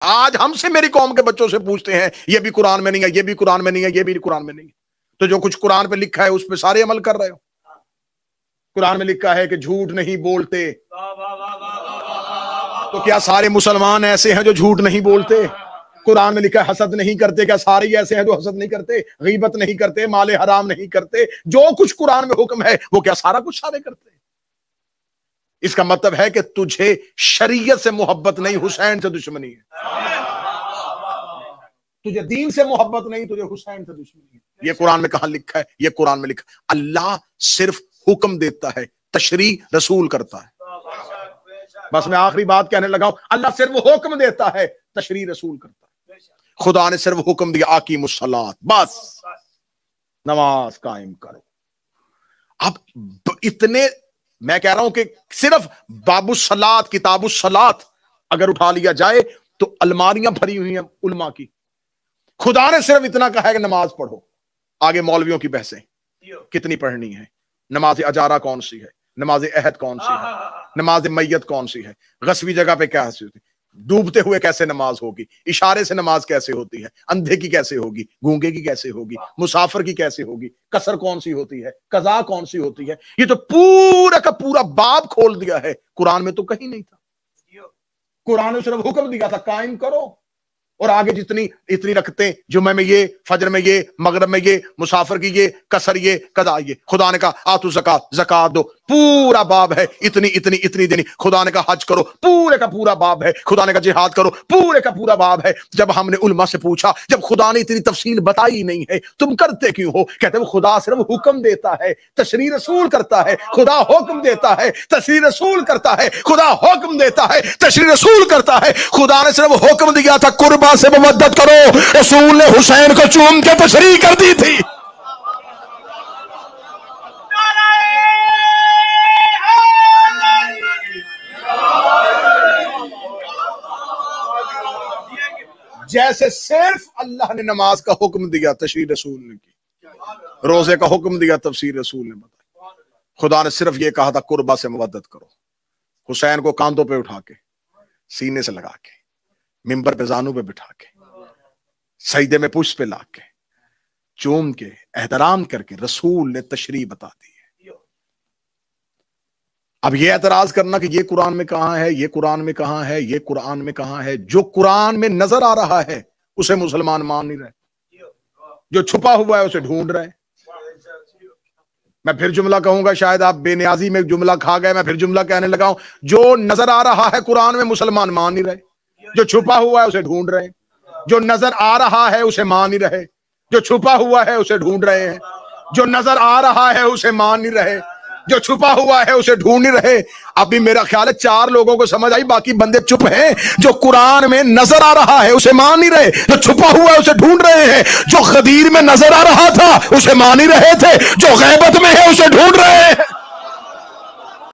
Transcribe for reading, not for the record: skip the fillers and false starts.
आज हमसे मेरी कौम के बच्चों से पूछते हैं, ये भी कुरान में नहीं है, ये भी कुरान में नहीं है, ये भी कुरान में नहीं है। तो जो कुछ कुरान पे लिखा है उस पे सारे अमल कर रहे हो। कुरान में लिखा है कि झूठ नहीं बोलते, तो क्या सारे मुसलमान ऐसे हैं जो झूठ नहीं बोलते? कुरान में लिखा है हसद नहीं करते, क्या सारे ही ऐसे हैं जो हसद नहीं करते, गीबत नहीं करते, माले हराम नहीं करते? जो कुछ कुरान में हुक्म है वो क्या सारा कुछ सारे करते? इसका मतलब है कि तुझे शरीयत से मोहब्बत नहीं, हुसैन से दुश्मनी है। तुझे दीन से मोहब्बत नहीं, तुझे हुसैन से दुश्मनी है। ये कुरान में कहां लिखा है? ये कुरान में लिखा, अल्लाह सिर्फ हुक्म देता है, तशरी रसूल करता है। बस मैं आखिरी बात कहने लगा हूं, अल्लाह सिर्फ हुक्म देता है, तशरी रसूल करता है। खुदा ने सिर्फ हुक्म दिया आकीमुस्सलात, बस नमाज कायम करो। अब इतने मैं कह रहा हूं कि सिर्फ बाबुस्सलात, किताबुस्सलात अगर उठा लिया जाए तो अलमारियां भरी हुई हैं उलमा की। खुदा ने सिर्फ इतना कहा है कि नमाज पढ़ो। आगे मौलवियों की बहसें कितनी पढ़नी है, नमाज अजारा कौन सी है, नमाज अहद कौन सी है, नमाज मैयत कौन सी है, गस्बी जगह पे क्या होती है, डूबते हुए कैसे नमाज होगी, इशारे से नमाज कैसे होती है, अंधे की कैसे होगी, गूंगे की कैसे होगी, मुसाफिर की कैसे होगी, कसर कौन सी होती है, कज़ा कौन सी होती है। ये तो पूरा का पूरा बाब खोल दिया है। कुरान में तो कहीं नहीं था। कुरान ने सिर्फ हुक्म दिया था कायम करो, और आगे जितनी इतनी रखते हैं, जुम्मे में ये, फजर में ये, मगरब में ये, मुसाफिर की ये, कसर ये, कदा ये। खुदा ने कहा आतु ज़कात, ज़कात दो, पूरा बाब है। इतनी इतनी इतनी देनी। खुदा ने कहा हज करो, पूरे का पूरा बाब है। खुदा ने कहा जिहाद करो, पूरे का पूरा बाब है। जब हमने उलमा से पूछा, जब खुदा ने इतनी तफसील बताई नहीं है, तुम करते क्यों हो? कहते हैं खुदा सिर्फ हुक्म देता है, तशरीह रसूल करता है। खुदा हुक्म देता है, तशरीह रसूल करता है। खुदा हुक्म देता है, तशरीह रसूल करता है। खुदा ने सिर्फ हुक्म दिया था कुर्बा से मदद करो, रसूल ने हुसैन को चूम के तशरीह कर दी थी। जैसे सिर्फ अल्लाह ने नमाज का हुक्म दिया, तशरीह रसूल ने की। रोजे का हुक्म दिया, तफसीर रसूल ने बताया। खुदा ने सिर्फ ये कहा था कुर्बा से मदद करो। हुसैन को कांधों पे उठा के, सीने से लगा के, मिंबर पे जानू पे बिठा के, सजदे में पुष्प पे ला के, चूम के, एहतराम करके रसूल ने तशरीह बता दी है। अब ये एतराज करना कि ये कुरान में कहां है, ये कुरान में कहां है, ये कुरान में कहां है, जो कुरान में नजर आ रहा है उसे मुसलमान मान नहीं रहे, जो छुपा हुआ है उसे ढूंढ रहे। मैं फिर जुमला कहूंगा, शायद आप बेनियाजी में जुमला खा गए, मैं फिर जुमला कहने लगा हूं। जो नजर आ रहा है कुरान में मुसलमान मान नहीं रहे, जो छुपा हुआ है उसे ढूंढ रहे हैं। जो नजर आ रहा है उसे मान नहीं रहे, जो छुपा हुआ है उसे ढूंढ रहे हैं। जो नजर आ रहा है उसे मान नहीं रहे, जो छुपा हुआ है उसे ढूंढ नहीं रहे। अभी मेरा ख्याल है 4 लोगों को समझ आई, बाकी बंदे चुप हैं। जो कुरान में नजर आ रहा है उसे मान नहीं रहे, जो छुपा हुआ है उसे ढूंढ रहे हैं। जो खदीर में नजर आ रहा था उसे मान नहीं रहे थे, जो गैबत में है उसे ढूंढ रहे हैं।